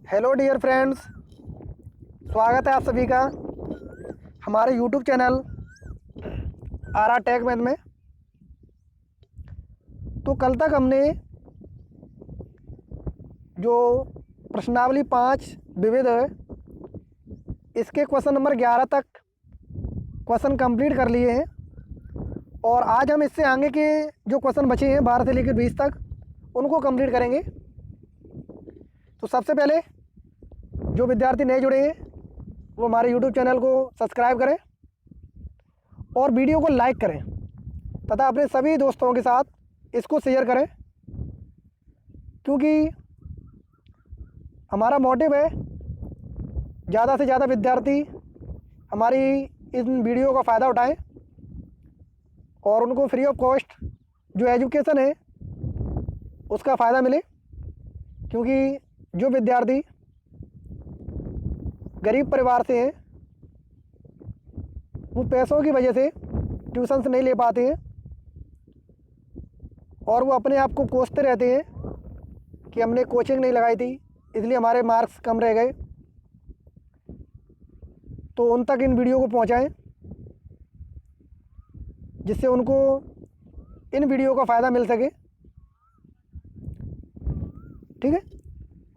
Hello dear friends, स्वागत है आप सभी का हमारे YouTube channel R R tech math में। तो कल तक हमने जो प्रश्नावली 5 विविध है इसके क्वेश्चन नंबर 11 तक क्वेश्चन कंप्लीट कर लिए हैं और आज हम इससे आगे के जो क्वेश्चन बचे हैं 12 से लेकर 20 तक उनको कंप्लीट करेंगे। तो सबसे पहले जो विद्यार्थी नए जुड़े हैं वो हमारे यूट्यूब चैनल को सब्सक्राइब करें और वीडियो को लाइक करें तथा अपने सभी दोस्तों के साथ इसको शेयर करें, क्योंकि हमारा मोटिव है ज़्यादा से ज़्यादा विद्यार्थी हमारी इन वीडियो का फ़ायदा उठाएं और उनको फ्री ऑफ कॉस्ट जो एजुकेशन है उसका फ़ायदा मिले। क्योंकि जो विद्यार्थी गरीब परिवार से हैं वो पैसों की वजह से ट्यूशन्स नहीं ले पाते हैं और वो अपने आप को कोसते रहते हैं कि हमने कोचिंग नहीं लगाई थी इसलिए हमारे मार्क्स कम रह गए। तो उन तक इन वीडियो को पहुंचाएं जिससे उनको इन वीडियो का फ़ायदा मिल सके, ठीक है।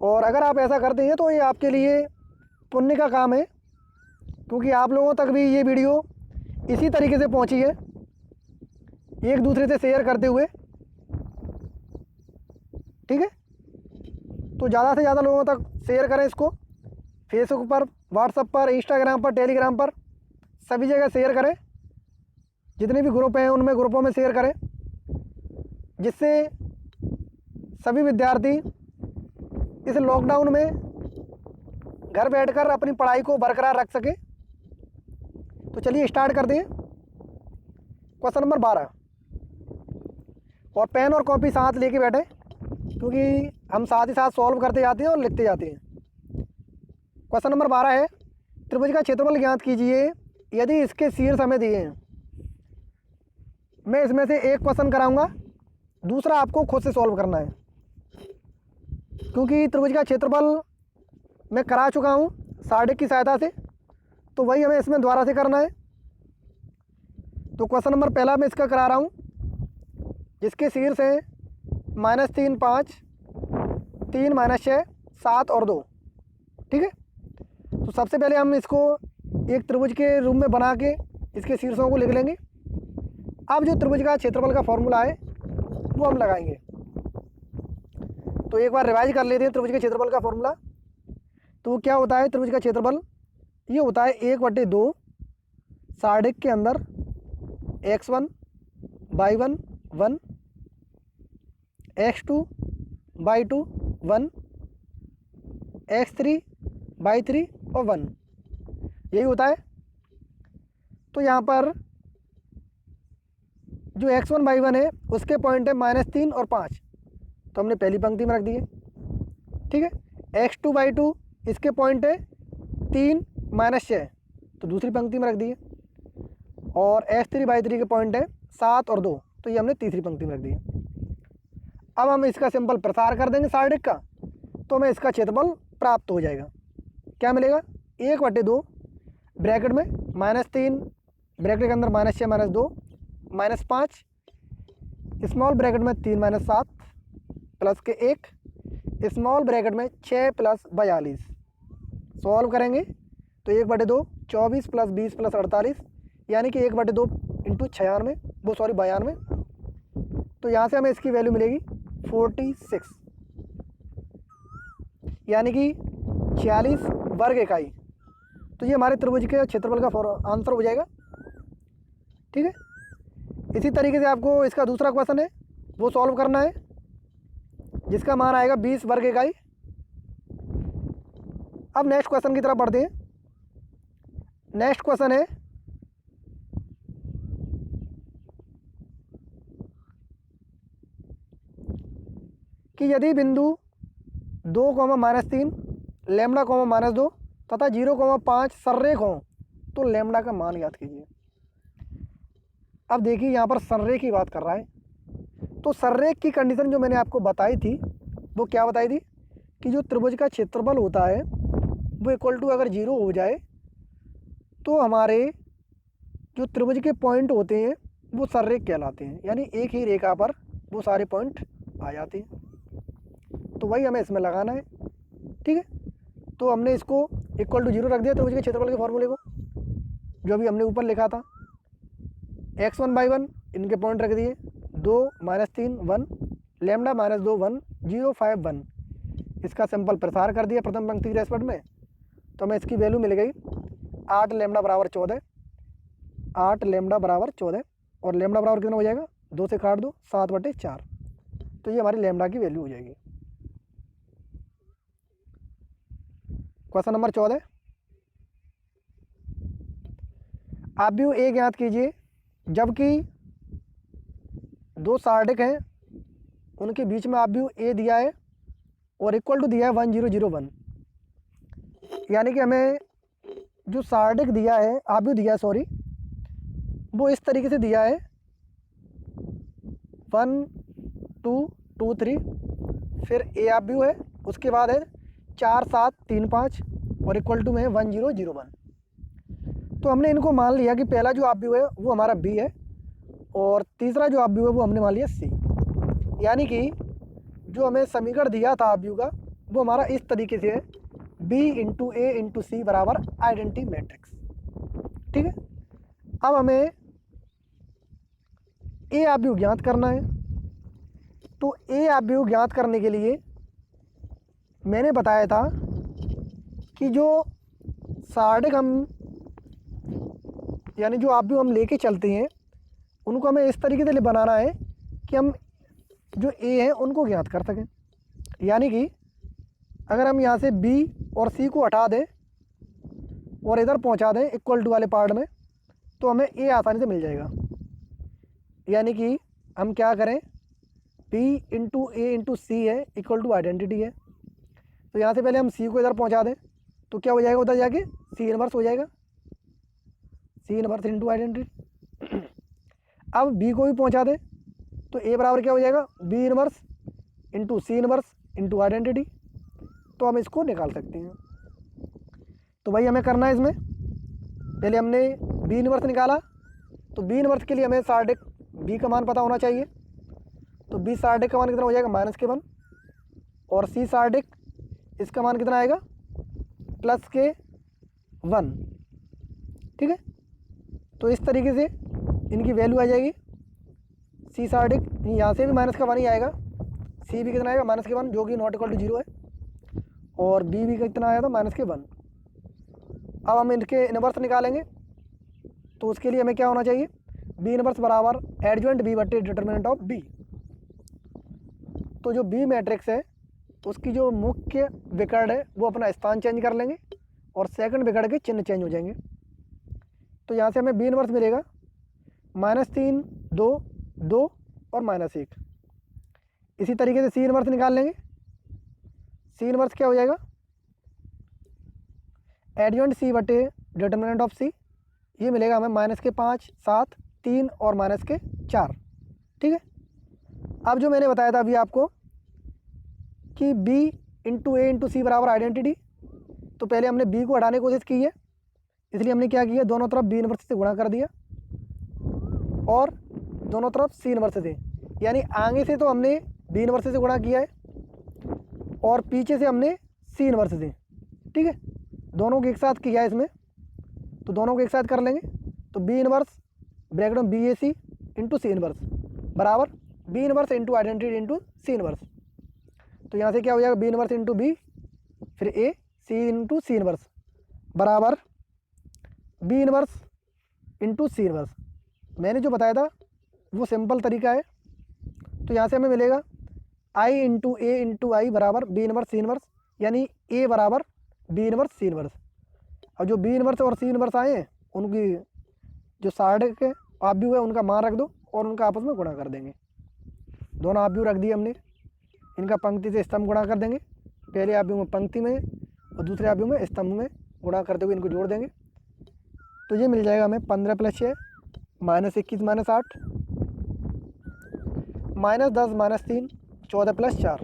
और अगर आप ऐसा करते हैं तो ये आपके लिए पुण्य का काम है, क्योंकि आप लोगों तक भी ये वीडियो इसी तरीके से पहुंची है, एक दूसरे से शेयर करते हुए, ठीक है। तो ज़्यादा से ज़्यादा लोगों तक शेयर करें इसको, फेसबुक पर, व्हाट्सएप पर, इंस्टाग्राम पर, टेलीग्राम पर, सभी जगह शेयर करें। जितने भी ग्रुप हैं उनमें ग्रुपों में शेयर करें, जिससे सभी विद्यार्थी इस लॉकडाउन में घर बैठकर अपनी पढ़ाई को बरकरार रख सके। तो चलिए स्टार्ट करते हैं। क्वेश्चन नंबर 12, और पेन और कॉपी साथ लेके बैठे क्योंकि हम साथ ही साथ सॉल्व करते जाते हैं और लिखते जाते हैं। क्वेश्चन नंबर 12 है, त्रिभुज का क्षेत्रफल ज्ञात कीजिए यदि इसके शीर्ष हमें दिए हैं। मैं इसमें से एक क्वेश्चन कराऊंगा, दूसरा आपको खुद से सॉल्व करना है, क्योंकि त्रिभुज का क्षेत्रफल मैं करा चुका हूँ सारडिक की सहायता से, तो वही हमें इसमें दोबारा से करना है। तो क्वेश्चन नंबर पहला मैं इसका करा रहा हूँ, जिसके शीर्ष हैं -3, 5, 3, -6, 7 और 2, ठीक है। तो सबसे पहले हम इसको एक त्रिभुज के रूप में बना के इसके शीर्षों को लिख लेंगे। अब जो त्रिभुज का क्षेत्रफल का फॉर्मूला है वो हम लगाएंगे। तो एक बार रिवाइज कर लेते हैं त्रिभुज के क्षेत्रफल का फॉर्मूला। तो क्या होता है त्रिभुज का क्षेत्रफल? ये होता है 1/2 सारडिक के अंदर x1 y1 1, x2 y2 1, x3 y3 और 1, यही होता है। तो यहाँ पर जो x1 y1 है उसके पॉइंट है -3 और 5, तो हमने पहली पंक्ति में रख दिए, ठीक है। x2 y2 इसके पॉइंट है 3 -6, तो दूसरी पंक्ति में रख दिए। और x3 y3 के पॉइंट है 7 और 2, तो ये हमने तीसरी पंक्ति में रख दिए। अब हम इसका सिंपल प्रसार कर देंगे सारडिक का, तो हमें इसका क्षेत्रफल प्राप्त हो जाएगा। क्या मिलेगा? 1/2 ब्रैकेट में -3 ब्रैकेट के अंदर -6 -2 -5 स्मॉल ब्रैकेट में 3 -7 प्लस के 1 स्मॉल ब्रैकेट में 6 + 42। सॉल्व करेंगे तो 1/2 24 + 20 + 48, यानी कि 1/2 × 96, वो सॉरी 92। तो यहाँ से हमें इसकी वैल्यू मिलेगी 46, यानी कि 46 वर्ग इकाई। तो ये हमारे त्रिभुज के क्षेत्रफल का आंसर हो जाएगा, ठीक है। इसी तरीके से आपको इसका दूसरा क्वेश्चन है वो सॉल्व करना है, जिसका मान आएगा 20 वर्ग इकाई। अब नेक्स्ट क्वेश्चन की तरफ बढ़ते हैं। नेक्स्ट क्वेश्चन है कि यदि बिंदु 2, -3 लैम्बडा, -2 तथा 0,5 सररेख हों तो लैम्बडा का मान याद कीजिए। अब देखिए यहाँ पर सररेख की बात कर रहा है, तो सररेख की कंडीशन जो मैंने आपको बताई थी वो क्या बताई थी कि जो त्रिभुज का क्षेत्रफल होता है वो इक्वल टू अगर 0 हो जाए तो हमारे जो त्रिभुज के पॉइंट होते हैं वो सररेख कहलाते हैं, यानी एक ही रेखा पर वो सारे पॉइंट आ जाते हैं। तो वही हमें इसमें लगाना है। ठीक है, तो हमने इसको इक्वल टू 0 रख दिया त्रिभुज के क्षेत्रफल के फॉर्मूले को, जो अभी हमने ऊपर लिखा था। x1/1 इनके पॉइंट रख दिए, 2 -3 1, लैम्डा -2 1, 0 5 1। इसका सिंपल प्रसार कर दिया प्रथम पंक्ति के रेस्पेक्ट में, तो हमें इसकी वैल्यू मिल गई 8 लैम्डा बराबर 14। 8 लैम्डा बराबर 14, और लैम्डा बराबर कितना हो जाएगा, 2 से काट दो 7/4। तो ये हमारी लैम्डा की वैल्यू हो जाएगी। क्वेश्चन नंबर 14, आव्यूह ए ज्ञात कीजिए जबकि दो सार्डिक हैं, उनके बीच में आव्यूह ए दिया है और इक्वल टू दिया है 1 0 0 1। यानी कि हमें जो सार्डिक दिया है, आव्यूह दिया है सॉरी, वो इस तरीके से दिया है 1 2 2 3, फिर ए आव्यूह है, उसके बाद है 4 7 3 5 और इक्वल टू में है 1 0 0 1। तो हमने इनको मान लिया कि पहला जो आव्यूह है वो हमारा बी है और तीसरा जो आव्यूह है वो हमने मान लिया सी। यानी कि जो हमें समीकरण दिया था आव्यूह का वो हमारा इस तरीके से है, बी इंटू ए इंटू सी बराबर आइडेंटिटी मैट्रिक्स। ठीक है, अब हमें ए आव्यूह ज्ञात करना है। तो ए आव्यूह ज्ञात करने के लिए मैंने बताया था कि जो सार्डिक हम यानी जो आव्यूह हम लेके चलते हैं उनको हमें इस तरीके से बनाना है कि हम जो ए हैं उनको ज्ञात कर सकें। यानी कि अगर हम यहाँ से बी और सी को हटा दें और इधर पहुँचा दें इक्वल टू वाले पार्ट में, तो हमें ए आसानी से मिल जाएगा। यानी कि हम क्या करें, बी इंटू ए इंटू सी है इक्वल टू आइडेंटिटी है। तो यहाँ से पहले हम सी को इधर पहुँचा दें तो क्या हो जाएगा, उधर जाके सी इनवर्स हो जाएगा, सी इनवर्स इंटू आइडेंटिटी। अब बी को भी पहुँचा दें तो ए बराबर क्या हो जाएगा, B inverse into C inverse into identity. तो हम इसको निकाल सकते हैं। तो वही हमें करना है। इसमें पहले हमने बी इनवर्स निकाला, तो बी इनवर्स के लिए हमें सार्डिक बी का मान पता होना चाहिए। तो बी सार्डिक का मान कितना हो जाएगा, -1, और सी सार्डिक इसका मान कितना आएगा, +1। ठीक है, तो इस तरीके से इनकी वैल्यू आ जाएगी। सी सार्डिक यहाँ से भी -1 ही आएगा, सी भी कितना आएगा -1 जो कि नॉट इक्वल टू 0 है, और बी भी कितना आया था -1। अब हम इनके इनवर्स निकालेंगे, तो उसके लिए हमें क्या होना चाहिए, बी इनवर्स बराबर एडजॉइंट बी बटे डिटर्मिनेंट ऑफ बी। तो जो बी मैट्रिक्स है उसकी जो मुख्य विकर्ण है वो अपना स्थान चेंज कर लेंगे और सेकंड विकर्ण के चिन्ह चेंज हो जाएंगे। तो यहाँ से हमें बी इनवर्स मिलेगा -3 2 2 और -1। इसी तरीके से सी इनवर्स निकाल लेंगे। सी इनवर्स क्या हो जाएगा, एडजॉइंट सी बटे डिटर्मिनेंट ऑफ सी, ये मिलेगा हमें -5 7 3 और -4। ठीक है, अब जो मैंने बताया था अभी आपको कि b इंटू ए इंटू सी बराबर आइडेंटिटी, तो पहले हमने b को हटाने की कोशिश की है, इसलिए हमने क्या किया, दोनों तरफ b इनवर्स से गुणा कर दिया और दोनों तरफ c इनवर्स से, यानी आगे से तो हमने b इनवर्स से गुणा किया है और पीछे से हमने c इनवर्स से। ठीक है, दोनों को एक साथ किया है इसमें, तो दोनों को एक साथ कर लेंगे। तो b इनवर्स ब्रैकेट में B A C into C inverse बराबर B inverse into identity into C inverse. तो यहाँ से क्या हो जाएगा, बी इनवर्स इंटू बी फिर A C into C inverse बराबर B inverse into C inverse. मैंने जो बताया था वो सिंपल तरीका है। तो यहाँ से हमें मिलेगा आई इंटू ए इंटू आई बराबर बी इनवर्स सी इनवर्स, यानी ए बराबर बी इनवर्स सी इनवर्स। और जो बी इनवर्स और सी इनवर्स आए हैं उनकी जो सार्डिक है आव्यूह है उनका मान रख दो और उनका आपस में गुणा कर देंगे। दोनों आव्यूह रख दिए हमने, इनका पंक्ति से स्तंभ गुणा कर देंगे। पहले आव्यूह में पंक्ति में और दूसरे आव्यूह में स्तंभ में गुणा करते हुए इनको जोड़ देंगे। तो ये मिल जाएगा हमें 15 + 6 -21 - 8 -10 - 3 14 + 4।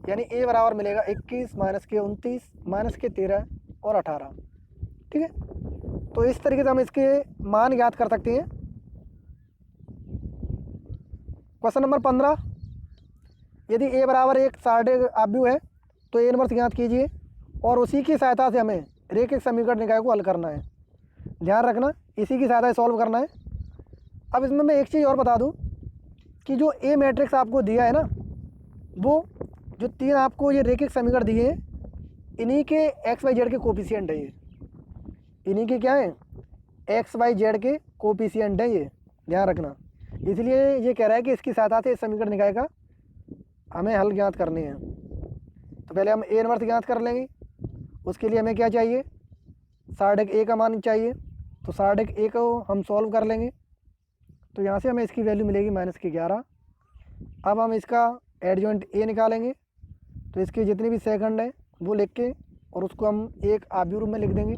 यानी ए बराबर मिलेगा 21 माइनस के 29 माइनस के 13 और 18। ठीक है, तो इस तरीके से हम इसके मान ज्ञात कर सकते हैं। क्वेश्चन नंबर 15, यदि ए बराबर एक सार्डिक आव्यूह है तो ए इनवर्स ज्ञात कीजिए और उसी की सहायता से हमें रेखिक समीकरण निकाय को हल करना है। ध्यान रखना, इसी की सहायता से सॉल्व करना है। अब इसमें मैं एक चीज़ और बता दूं कि जो ए मैट्रिक्स आपको दिया है ना, वो जो 3 आपको ये रेखिक समीकरण दिए हैं, इन्हीं के एक्स वाई जेड के कोफिशिएंट है ये। इन्हीं के क्या है, एक्स वाई जेड के कोफिशिएंट है ये, ध्यान रखना। इसलिए ये कह रहा है कि इसकी सहायता से इस समीकरण निकाय का हमें हल ज्ञात करने हैं। तो पहले हम ए इनवर्स ज्ञात कर लेंगे। उसके लिए हमें क्या चाहिए, सार्डिक ए का मान चाहिए। तो सार्डिक ए को हम सॉल्व कर लेंगे। तो यहाँ से हमें इसकी वैल्यू मिलेगी -11। अब हम इसका एडजॉइंट ए निकालेंगे। तो इसके जितने भी सेकंड हैं वो लिख के और उसको हम एक आव्यूह रूप में लिख देंगे।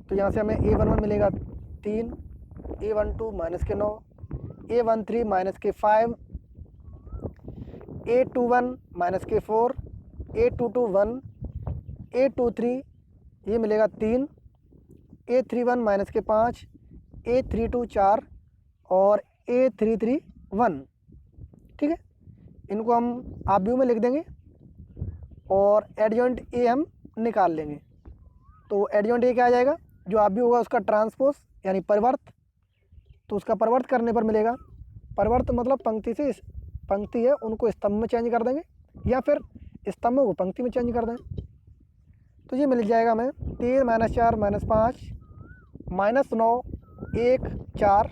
तो यहाँ से हमें A11 मिलेगा 3, A12 -9, A13 -5, A21 -4, A22 1, A23 ये मिलेगा 3, A31 -5, A32 4 और A33 1। ठीक है, इनको हम आव्यूह में लिख देंगे और एडजॉइंट ए हम निकाल लेंगे। तो एडजॉइंट ए क्या आ जाएगा, जो आव्यूह होगा उसका ट्रांसपोज यानी परिवर्त। तो उसका परिवर्त करने पर मिलेगा, परिवर्त मतलब पंक्ति से पंक्ति है उनको स्तंभ में चेंज कर देंगे या फिर स्तंभों को पंक्ति में चेंज कर दें। तो ये मिल जाएगा हमें 3 - 4 -5 -9 1 4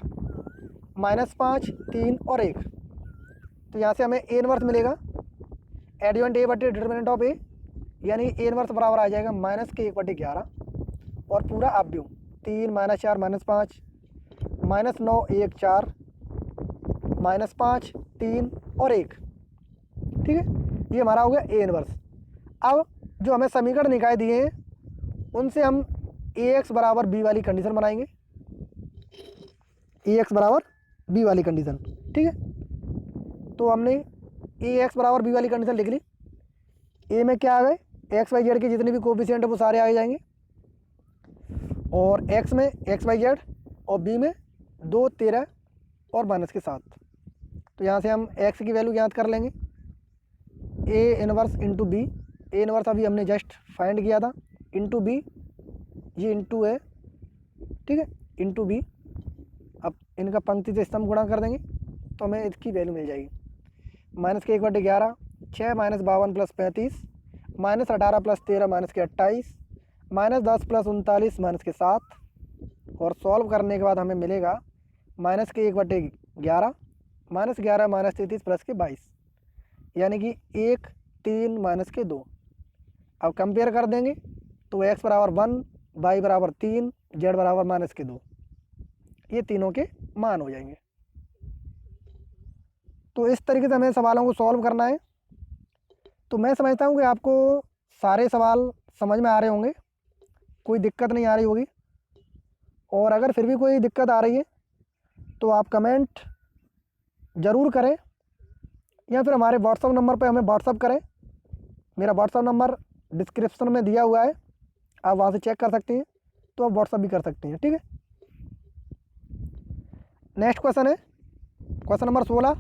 -5 3 और 1। तो यहाँ से हमें ए इनवर्स मिलेगा एडजॉइंट ए बटे डिटरमिनेंट ऑफ ए, यानी ए इनवर्स बराबर आ जाएगा -1/11 और पूरा आव्यूह 3 - 4 -5 -9 1 4 -5 3 और 1। ठीक है, ये हमारा हो गया ए इनवर्स। अब जो हमें समीकरण निकाय दिए हैं उनसे हम ए एक्स बराबर बी वाली कंडीशन बनाएंगे। ए एक्स बराबर बी वाली कंडीशन, ठीक है। तो हमने ए एक्स बराबर बी वाली कंडीशन लिख ली। ए में क्या आ गए, एक्स वाई जेड के जितने भी कोफिशिएंट है वो सारे आ जाएंगे, और एक्स में एक्स वाई जेड और बी में 2 13 और -7। तो यहाँ से हम एक्स की वैल्यू ज्ञात कर लेंगे, A inverse into B. A inverse अभी हमने जस्ट फाइंड किया था, इंटू बी, ये इंटू है, ठीक है, इंटू बी। अब इनका पंक्ति से स्तंभ गुणा कर देंगे तो हमें इसकी वैल्यू मिल जाएगी -1/11 6 - 52 + 35 -18 + 13 -28 -10 + 39 -7। और सॉल्व करने के बाद हमें मिलेगा -1/11 -11 -33 + 22, यानी कि 1 3 -2। अब कंपेयर कर देंगे तो x बराबर 1, y बराबर 3, z बराबर -2, ये तीनों के मान हो जाएंगे। तो इस तरीके से हमें सवालों को सॉल्व करना है। तो मैं समझता हूँ कि आपको सारे सवाल समझ में आ रहे होंगे, कोई दिक्कत नहीं आ रही होगी। और अगर फिर भी कोई दिक्कत आ रही है तो आप कमेंट ज़रूर करें या फिर हमारे व्हाट्सअप नंबर पर हमें व्हाट्सअप करें। मेरा व्हाट्सअप नंबर डिस्क्रिप्शन में दिया हुआ है, आप वहाँ से चेक कर सकते हैं, तो आप व्हाट्सअप भी कर सकते हैं, ठीक है। नेक्स्ट क्वेश्चन है क्वेश्चन नंबर 16।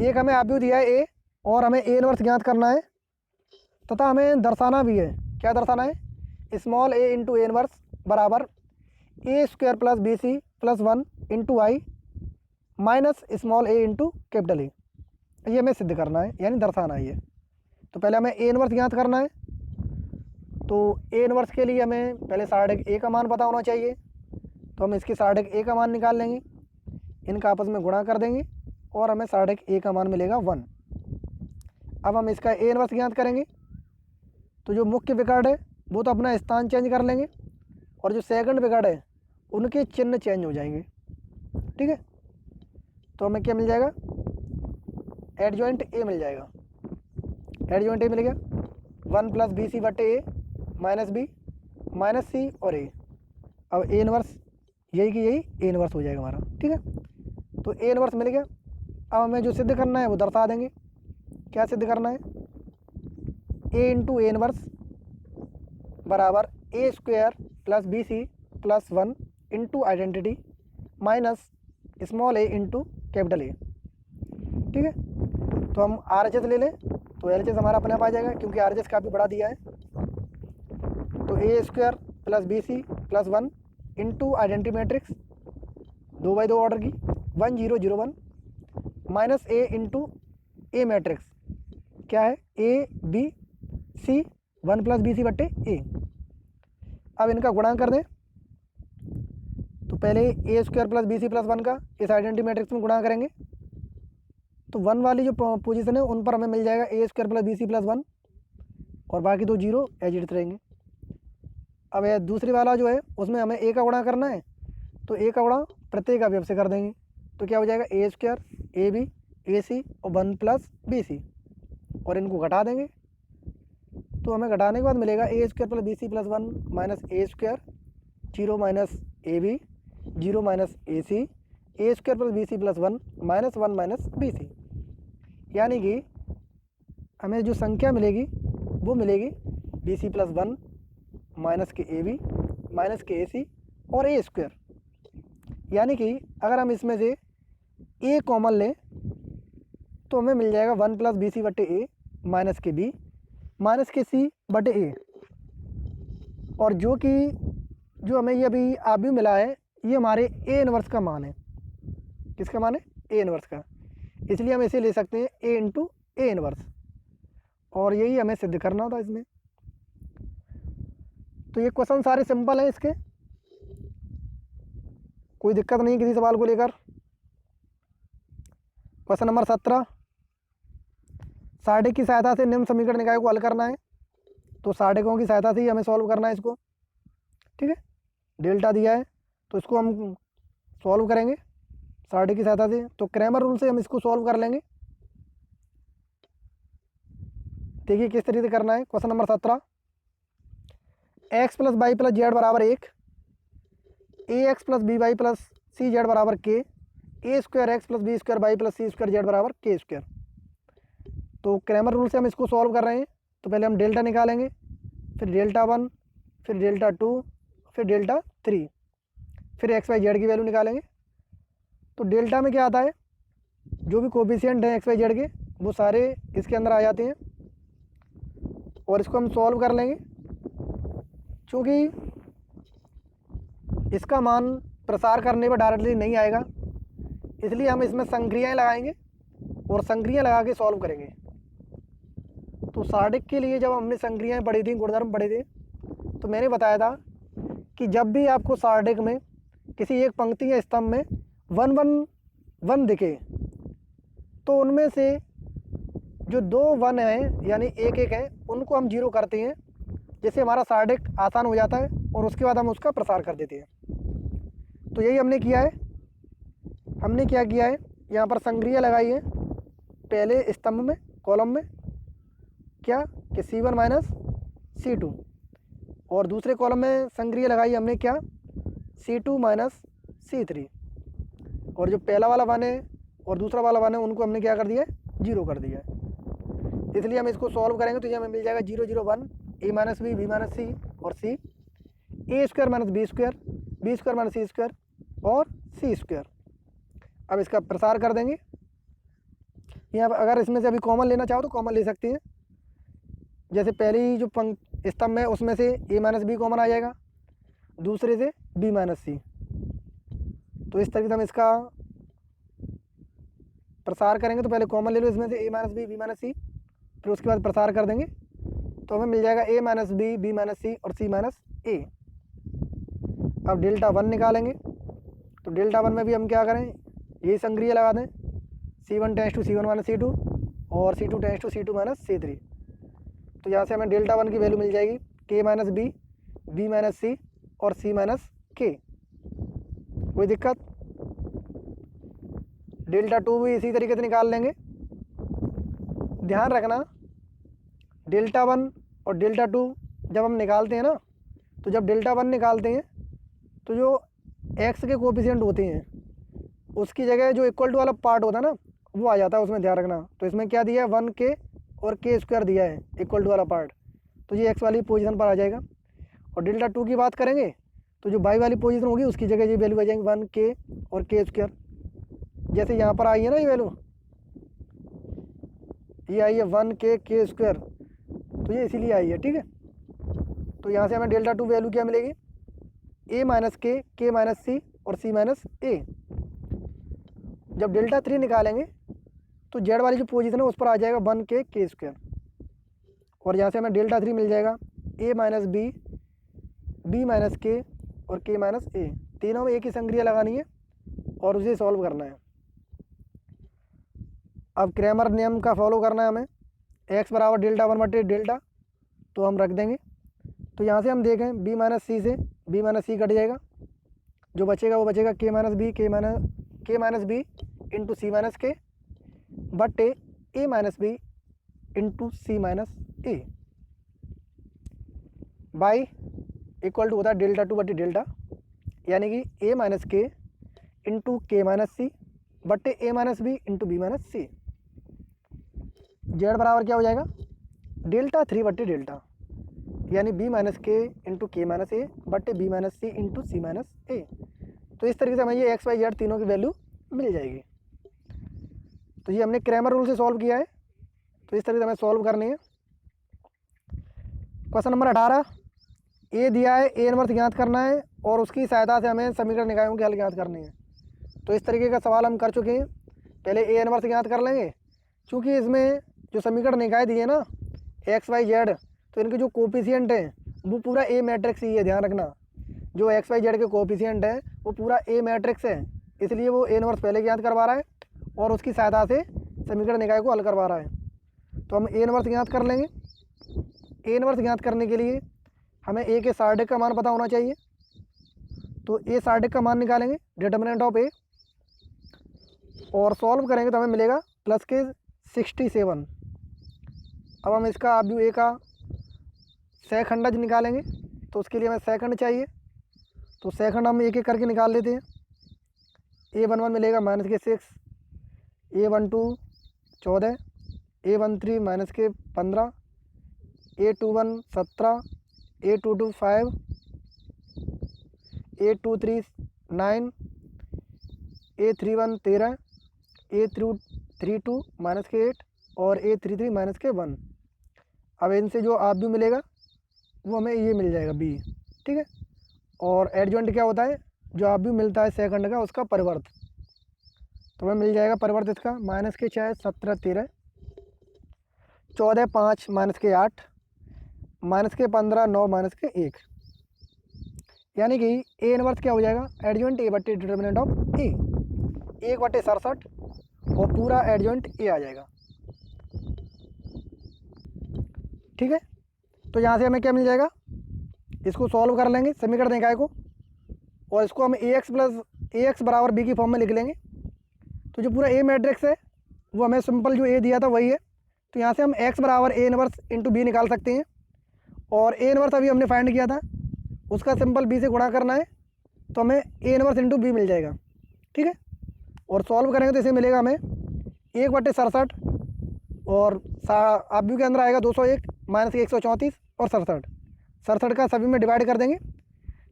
एक हमें आव्यूह दिया है ए और हमें ए इनवर्स ज्ञात करना है तथा हमें दर्शाना भी है। क्या दर्शाना है, small A into A inverse बराबर A² + BC + 1 into I minus small A into capital ए। ये हमें सिद्ध करना है यानी दर्शाना है ये। तो पहले हमें ए इनवर्स ज्ञात करना है। तो ए इनवर्स के लिए हमें पहले सार्डिक ए का मान पता होना चाहिए। तो हम इसकी सार्डिक ए का मान निकाल लेंगे, इनका आपस में गुणा कर देंगे और हमें सार्डिक ए का मान मिलेगा 1। अब हम इसका ए इनवर्स ज्ञात करेंगे। तो जो मुख्य विकर्ण है वो तो अपना स्थान चेंज कर लेंगे और जो सेकंड विकर्ण है उनके चिन्ह चेंज हो जाएंगे, ठीक है। तो हमें क्या मिल जाएगा, एडजॉइंट ए मिल जाएगा। एडजॉइंट ए मिल गया 1 + BC बटे ए माइनस बी माइनस सी और ए। अब ए इनवर्स यही कि यही ए इनवर्स हो जाएगा हमारा, ठीक है। तो ए इनवर्स मिल गया। अब हमें जो सिद्ध करना है वो दर्शा देंगे। क्या सिद्ध करना है, ए इंटू ए इनवर्स बराबर A square plus B C plus 1 into identity minus small A into capital A. ठीक है, तो हम आर एच एस ले लें तो एल एच एस हमारा अपने आप आ जाएगा, क्योंकि आर एच एस काफ़ी बड़ा दिया है। तो A square plus B C plus 1 into identity matrix 2x2 order की 1 0 0 1 minus A into A matrix क्या है, A B C 1 plus B C बट्टे ए। अब इनका गुणा कर दें, तो पहले A square plus B C plus 1 का इस आइडेंटिटी मैट्रिक्स में गुणा करेंगे, तो 1 वाली जो पोजीशन है उन पर हमें मिल जाएगा A square plus B C plus 1 और बाकी दो जीरो एज इट रहेंगे। अब यह दूसरी वाला जो है उसमें हमें ए का गुणा करना है, तो ए का गुणा प्रत्येक अवयव से कर देंगे, तो क्या हो जाएगा A square A B A सी और 1 प्लस बी सी, और इनको घटा देंगे, तो हमें घटाने के बाद मिलेगा A square plus B C plus 1 minus A square 0 minus A B 0 minus A C A square plus B C plus 1 minus 1 minus B C. यानी कि हमें जो संख्या मिलेगी वो मिलेगी बी सी प्लस 1 माइनस के ए बी माइनस के ए सी और ए स्क्वायर। यानी कि अगर हम इसमें से ए कॉमन लें तो हमें मिल जाएगा 1 प्लस बी सी बटे ए माइनस के बी माइनस के सी बटे ए, और जो हमें ये अभी भी मिला है ये हमारे ए इनवर्स का मान है। किसका मान है, ए इनवर्स का, इसलिए हम इसे ले सकते हैं ए इंटू ए इनवर्स, और यही हमें सिद्ध करना था इसमें। तो ये क्वेश्चन सारे सिंपल हैं, इसके कोई दिक्कत नहीं किसी सवाल को लेकर। क्वेश्चन नंबर 17, सार्डिक की सहायता से निम्न समीकरण निकाय को हल करना है। तो सार्डिकों की सहायता से ही हमें सॉल्व करना है इसको। ठीक है, डेल्टा दिया है तो इसको हम सॉल्व करेंगे सार्डिक की सहायता से, तो क्रैमर रूल से हम इसको सॉल्व कर लेंगे। देखिए किस तरीके से करना है। Question number 17, X plus Y plus Z बराबर 1, A X plus B Y plus C Z बराबर K, A square X plus B square Y plus C square Z बराबर के स्क्वायर। तो क्रैमर रूल से हम इसको solve कर रहे हैं, तो पहले हम डेल्टा निकालेंगे, फिर डेल्टा 1, फिर डेल्टा 2, फिर डेल्टा 3, फिर एक्स वाई जेड की वैल्यू निकालेंगे। तो डेल्टा में क्या आता है, जो भी कोफिशिएंट हैं एक्स वाई जेड के वो सारे इसके अंदर आ जाते हैं, और इसको हम सॉल्व कर लेंगे। चूँकि इसका मान प्रसार करने पर डायरेक्टली नहीं आएगा, इसलिए हम इसमें संक्रियाएँ लगाएंगे और संक्रियाएँ लगा के सॉल्व करेंगे। तो सार्डिक के लिए जब हमने संक्रियाएँ पढ़ी थी, गुणधर्म पढ़े थे, तो मैंने बताया था कि जब भी आपको सार्डिक में किसी एक पंक्ति या स्तंभ में 1 1 1 दिखे, तो उनमें से जो 2 1 हैं यानी 1 1 है उनको हम 0 करते हैं, जिससे हमारा सार्डिक आसान हो जाता है, और उसके बाद हम उसका प्रसार कर देते हैं। तो यही हमने किया है। हमने क्या किया है, यहाँ पर संक्रिया लगाई है पहले स्तंभ में, कॉलम में, क्या कि C1 माइनस C2, और दूसरे कॉलम में संक्रिया लगाई हमने क्या, C2 माइनस C3, और जो पहला वाला वन है और दूसरा वाला वन है उनको हमने क्या कर दिया है, 0 कर दिया है। इसलिए हम इसको सॉल्व करेंगे तो ये हमें मिल जाएगा 0 0 1 A minus B minus C और C, A square minus B square minus C square और सी स्क्वायर। अब इसका प्रसार कर देंगे। यहाँ पर अगर इसमें से अभी कॉमन लेना चाहो तो कॉमन ले सकते हैं। जैसे पहली जो स्तंभ है उसमें से ए माइनस बी कॉमन आ जाएगा, दूसरे से बी माइनस सी। तो इस तरीके से हम इसका प्रसार करेंगे। तो पहले कॉमन ले लो इसमें से ए माइनस बी माइनस सी, फिर उसके बाद प्रसार कर देंगे तो हमें मिल जाएगा ए माइनस बी माइनस सी और सी माइनस ए। अब डेल्टा 1 निकालेंगे, तो डेल्टा 1 में भी हम क्या करें, यही संक्रिया लगा दें, C1 tense to C1 minus C2 और C2 tense to C2 minus C3। तो यहाँ से हमें डेल्टा 1 की वैल्यू मिल जाएगी K minus B minus C और C माइनस K। कोई दिक्कत। डेल्टा 2 भी इसी तरीके से निकाल लेंगे। ध्यान रखना, डेल्टा 1 और डेल्टा 2 जब हम निकालते हैं ना, तो जब डेल्टा 1 निकालते हैं तो जो x के कोफिशिएंट होते हैं उसकी जगह जो इक्वल टू वाला पार्ट होता है ना, वो आ जाता है, उसमें ध्यान रखना। तो इसमें क्या दिया है, 1k और k स्क्वायर दिया है इक्वल टू वाला पार्ट, तो ये x वाली पोजीशन पर आ जाएगा। और डेल्टा 2 की बात करेंगे तो जो y वाली पोजीशन होगी उसकी जगह ये वैल्यू आ जाएंगी 1k और k स्क्वायर। जैसे यहाँ पर आई है ना ये वैल्यू, ये आई है 1k k स्क्वायर, तो ये इसीलिए आई है, ठीक है। तो यहाँ से हमें डेल्टा 2 वैल्यू क्या मिलेगी, a माइनस के माइनस सी और c माइनस ए। जब डेल्टा 3 निकालेंगे तो जेड वाली जो पोजीशन है उस पर आ जाएगा 1k k स्क्वायर, और यहाँ से हमें डेल्टा 3 मिल जाएगा a माइनस बी माइनस के और k माइनस ए। तीनों में एक ही संक्रिया लगानी है और उसे सॉल्व करना है। अब क्रैमर नियम का फॉलो करना है हमें, x बराबर डेल्टा 1 बटे डेल्टा, तो हम रख देंगे। तो यहाँ से हम देखें b माइनस सी से b माइनस सी कट जाएगा, जो बचेगा वो बचेगा k minus B into C minus K बटे a minus B into C minus A by equal to होता है डेल्टा 2 बटे डेल्टा, यानी कि a minus K into K minus C बटे a minus B into B minus C. Z बराबर क्या हो जाएगा, डेल्टा 3 बटे डेल्टा, यानी b minus K into K minus ए बटे बी माइनस सी इंटू सी माइनस ए। तो इस तरीके से हमें ये एक्स वाई जेड तीनों की वैल्यू मिल जाएगी। तो ये हमने क्रैमर रूल से सॉल्व किया है, तो इस तरीके से हमें सॉल्व करनी है। क्वेश्चन नंबर 18, ए दिया है, ए इनवर्स ज्ञात करना है और उसकी सहायता से हमें समीकरण निकायों की हल ज्ञात करनी है। तो इस तरीके का सवाल हम कर चुके हैं। पहले ए इनवर्स ज्ञात कर लेंगे, क्योंकि इसमें जो समीकरण निकाय दिए ना एक्स वाई जेड, तो इनके जो कोफिशिएंट हैं वो पूरा ए मैट्रिक्स ही है, ध्यान रखना। जो एक्स वाई जेड के कोफिशिएंट है वो पूरा ए मैट्रिक्स है, इसलिए वो ए इनवर्स पहले ज्ञात करवा रहा है और उसकी सहायता से समीकरण निकाय को हल करवा रहा है। तो हम ए इनवर्स ज्ञात कर लेंगे। ए इनवर्स ज्ञात करने के लिए हमें ए के सार्डिक का मान पता होना चाहिए, तो ए सार्डिक का मान निकालेंगे, डिटर्मिनेंट ऑफ ए, और सॉल्व करेंगे तो हमें मिलेगा प्लस के 67। अब हम इसका आव्यूह ए का सेखंडज निकालेंगे, तो उसके लिए हमें सेकंड चाहिए, तो सेकंड हम एक एक करके निकाल लेते हैं। A11 मिलेगा माइनस के 6, A12 14, A13 माइनस के 15, A21 17, A22 5, A23 9, A31 13, A32 minus के 8 और A33 माइनस के 1। अब इनसे जो आव्यूह मिलेगा वो हमें ये मिल जाएगा बी, ठीक है। और एडजॉइंट क्या होता है, जो आव्यूह मिलता है सेकंड का उसका परिवर्त, तो हमें मिल जाएगा परिवर्त इसका माइनस के 6 17 13, 14 5 माइनस के 8, माइनस के 15 9 माइनस के 1, यानी कि ए इनवर्स क्या हो जाएगा, एडजॉइंट ए बटे डिटर्मिनेंट ऑफ ए, 1 बटे 67 और पूरा एडजॉइंट ए आ जाएगा, ठीक है। तो यहाँ से हमें क्या मिल जाएगा, इसको सॉल्व कर लेंगे समीकरण निकाय को, और इसको हम ए एक्स बराबर बी की फॉर्म में लिख लेंगे। तो जो पूरा ए मैट्रिक्स है वो हमें सिंपल जो ए दिया था वही है, तो यहाँ से हम एक्स बराबर ए इनवर्स इंटू बी निकाल सकते हैं। और ए इनवर्स अभी हमने फाइंड किया था, उसका सिंपल बी से गुणा करना है, तो हमें ए इनवर्स इंटू बी मिल जाएगा, ठीक है। और सॉल्व करेंगे तो इसे मिलेगा हमें 1 बटे 67 और आव्यूह के अंदर आएगा 201 माइनस के 134 और 67 का सभी में डिवाइड कर देंगे,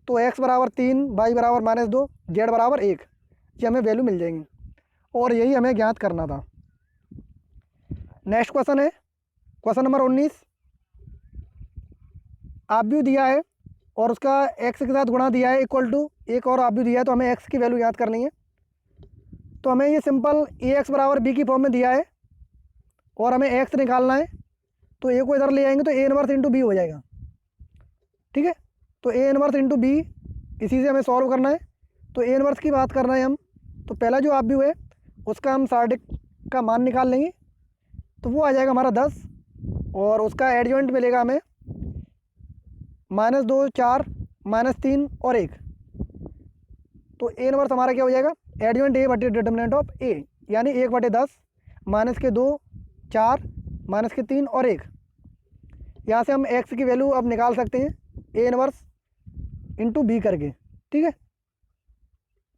तो x बराबर 3, y बराबर -2, z बराबर 1, ये हमें वैल्यू मिल जाएंगी और यही हमें ज्ञात करना था। नेक्स्ट क्वेश्चन है क्वेश्चन नंबर 19, आव्यूह दिया है और उसका x के साथ गुणा दिया है इक्वल टू एक और आव्यूह दिया है, तो हमें x की वैल्यू ज्ञात करनी है। तो हमें ये सिंपल ax बराबर b की फॉर्म में दिया है और हमें x निकालना है, तो a को इधर ले आएंगे तो a इनवर्स इंटू बी हो जाएगा, ठीक है। तो a इनवर्स इंटू बी इसी से हमें सॉल्व करना है। तो a इनवर्स की बात करना है हम, तो पहला जो आव्यूह है उसका हम सार्डिक का मान निकाल लेंगे, तो वो आ जाएगा हमारा 10 और उसका एडजॉइंट मिलेगा हमें -2 4 -3 और 1। तो a इनवर्स हमारा क्या हो जाएगा, एडजॉइंट ए बटे डिटर्मिनेंट ऑफ ए, यानी 1 बटे 10 माइनस के 2 4 माइनस के 3 और 1। यहाँ से हम x की वैल्यू अब निकाल सकते हैं ए इनवर्स इंटू बी करके, ठीक है।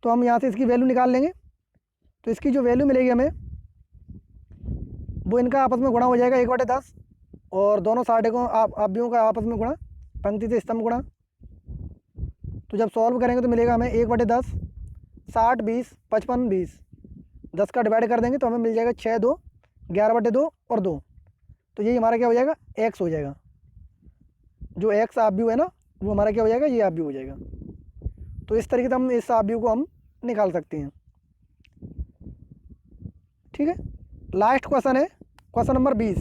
तो हम यहाँ से इसकी वैल्यू निकाल लेंगे, तो इसकी जो वैल्यू मिलेगी हमें वो इनका आपस में गुणा हो जाएगा 1/10, और दोनों साढ़े आप अवयवों का आपस में गुणा, पंक्ति से स्तंभ गुणा। तो जब सॉल्व करेंगे तो मिलेगा हमें 1/10, 60, 20, 55, 20, 10 का डिवाइड कर देंगे तो हमें मिल जाएगा 6, 2, 11/2 और 2। तो यही हमारा क्या हो जाएगा, एक्स हो जाएगा। जो एक्स आव्यूह है ना, वो हमारा क्या हो जाएगा, ये आव्यूह हो जाएगा। तो इस तरीके से हम इस आव्यूह को हम निकाल सकते हैं। ठीक है, लास्ट क्वेश्चन है क्वेश्चन नंबर 20।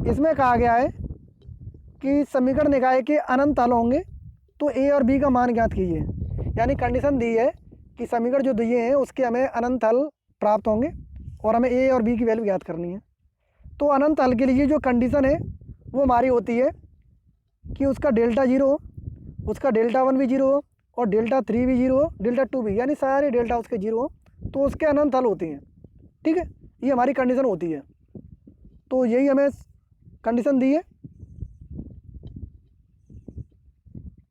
इसमें कहा गया है कि समीकरण निकाय के अनंत हल होंगे तो ए और बी का मान ज्ञात कीजिए। यानी कंडीशन दी है कि समीकरण जो दिए हैं उसके हमें अनंत हल प्राप्त होंगे और हमें ए और बी की वैल्यू ज्ञात करनी है। तो अनंत हल के लिए जो कंडीशन है वो हमारी होती है कि उसका डेल्टा 0 हो, उसका डेल्टा 1 भी 0 हो, और डेल्टा 3 भी 0 हो, डेल्टा 2 भी, यानी सारे डेल्टा उसके 0 हो, तो उसके अनंत हल होते हैं। ठीक है, ये हमारी कंडीशन होती है। तो यही हमें कंडीशन दी है।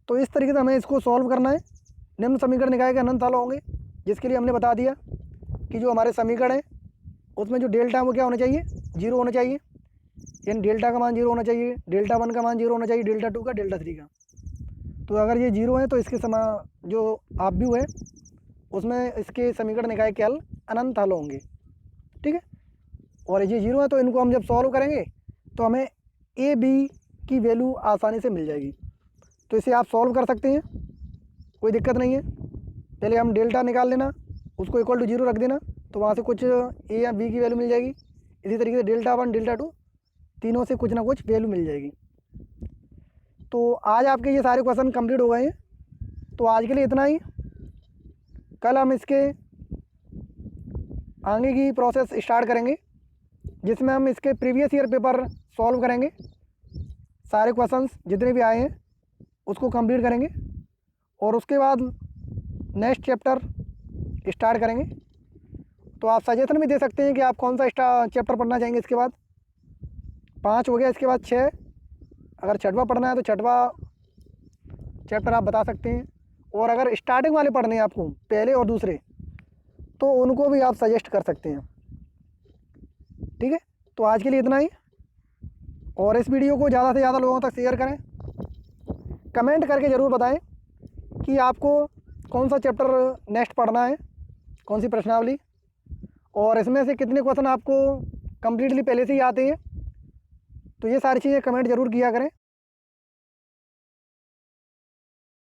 तो इस तरीके से हमें इसको सॉल्व करना है। निम्न समीकरण निकाय के अनंत हल होंगे, जिसके लिए हमने बता दिया कि जो हमारे समीकरण है उसमें जो डेल्टा है वो क्या होना चाहिए, 0 होना चाहिए। यानी डेल्टा का मान 0 होना चाहिए, डेल्टा 1 का मान 0 होना चाहिए, डेल्टा 2 का, डेल्टा 3 का। तो अगर ये 0 है तो इसके जो आव्यूह है उसमें इसके समीकरण निकाय के हल अनंत हल होंगे। ठीक है, और ये 0 है तो इनको हम जब सॉल्व करेंगे तो हमें ए बी की वैल्यू आसानी से मिल जाएगी। तो इसे आप सॉल्व कर सकते हैं, कोई दिक्कत नहीं है। पहले हम डेल्टा निकाल लेना, उसको इक्वल टू 0 रख देना, तो वहाँ से कुछ ए या बी की वैल्यू मिल जाएगी। इसी तरीके से डेल्टा 1, डेल्टा 2, तीनों से कुछ ना कुछ वैल्यू मिल जाएगी। तो आज आपके ये सारे क्वेश्चन कंप्लीट हो गए हैं। तो आज के लिए इतना ही। कल हम इसके आगे की प्रोसेस स्टार्ट करेंगे, जिसमें हम इसके प्रीवियस ईयर पेपर सॉल्व करेंगे। सारे क्वेश्चंस जितने भी आए हैं उसको कंप्लीट करेंगे, और उसके बाद नेक्स्ट चैप्टर स्टार्ट करेंगे। तो आप सजेशन भी दे सकते हैं कि आप कौन सा चैप्टर पढ़ना चाहेंगे। इसके बाद 5 हो गया, इसके बाद 6। अगर छठवा पढ़ना है तो छठवा चैप्टर आप बता सकते हैं। और अगर स्टार्टिंग वाले पढ़ने हैं आपको, पहले और दूसरे, तो उनको भी आप सजेस्ट कर सकते हैं। ठीक है, तो आज के लिए इतना ही। और इस वीडियो को ज़्यादा से ज़्यादा लोगों तक शेयर करें। कमेंट करके ज़रूर बताएं कि आपको कौन सा चैप्टर नेक्स्ट पढ़ना है, कौन सी प्रश्नावली, और इसमें से कितने क्वेश्चन आपको कम्प्लीटली पहले से ही आते हैं। तो ये सारी चीज़ें कमेंट ज़रूर किया करें।